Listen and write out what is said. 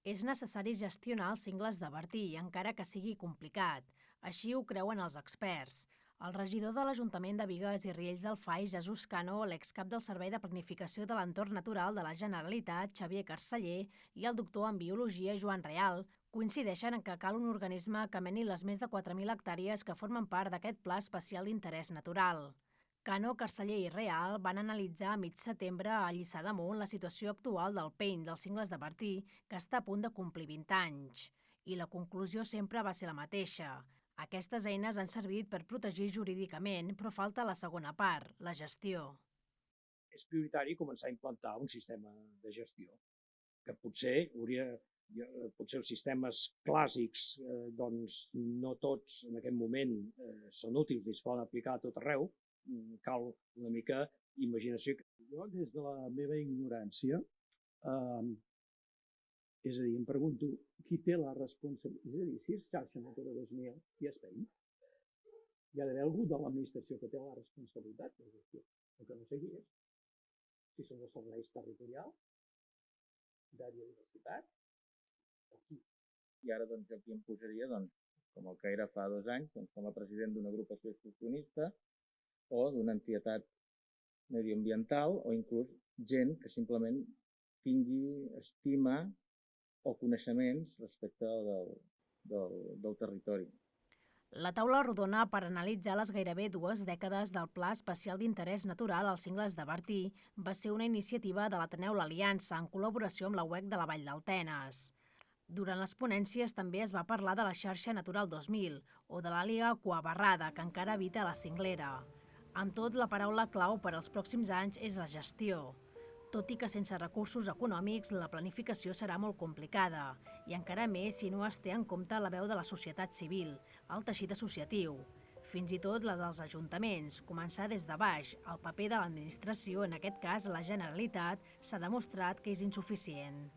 És necessari gestionar els cingles de Bertí, encara que sigui complicat. Així ho creuen els experts. El regidor de l'Ajuntament de Bigues i Riells del Fai, Jesús Cano, l'excap del Servei de Planificació de l'Entorn Natural de la Generalitat, Xavier Carceller, i el doctor en Biologia, Joan Real, coincideixen en que cal un organisme que meni les més de 4.000 hectàrees que formen part d'aquest Pla Especial d'Interès Natural. Cano, Carceller i Real van analitzar a mig setembre a Lliçà d'Amunt la situació actual del peny dels cingles de Bertí, que està a punt de complir 20 anys. I la conclusió sempre va ser la mateixa. Aquestes eines han servit per protegir jurídicament, però falta la segona part, la gestió. És prioritari començar a implantar un sistema de gestió, que potser els sistemes clàssics doncs no tots en aquest moment són útils i es poden aplicar a tot arreu. Cal una mica imaginació. Jo, des de la meva ignorància, és a dir, em pregunto qui té la responsabilitat. És a dir, si és xarxa Natura 2000 i és PEI, hi ha d'haver algú de l'administració que té la responsabilitat de gestió. El que no sé qui és. Si són els serveis territorials, de biodiversitat, o qui. I ara doncs, aquí em posaria, com el que era fa 2 anys, com a president d'una agrupació excursionista o d'una entitat medioambiental o inclús gent que simplement tingui estima o coneixements respecte del territori. La taula rodona per analitzar les gairebé 2 dècades del Pla Especial d'Interès Natural als cingles de Bertí va ser una iniciativa de l'Ateneu L'Aliança en col·laboració amb la UEC de la Vall d'Altenes. Durant les ponències també es va parlar de la xarxa Natural 2000 o de l'àliga aquabarrada que encara habita a la cinglera. Amb tot, la paraula clau per als pròxims anys és la gestió. Tot i que sense recursos econòmics la planificació serà molt complicada, i encara més si no es té en compte la veu de la societat civil, el teixit associatiu. Fins i tot la dels ajuntaments, començar des de baix, el paper de l'administració, en aquest cas la Generalitat, s'ha demostrat que és insuficient.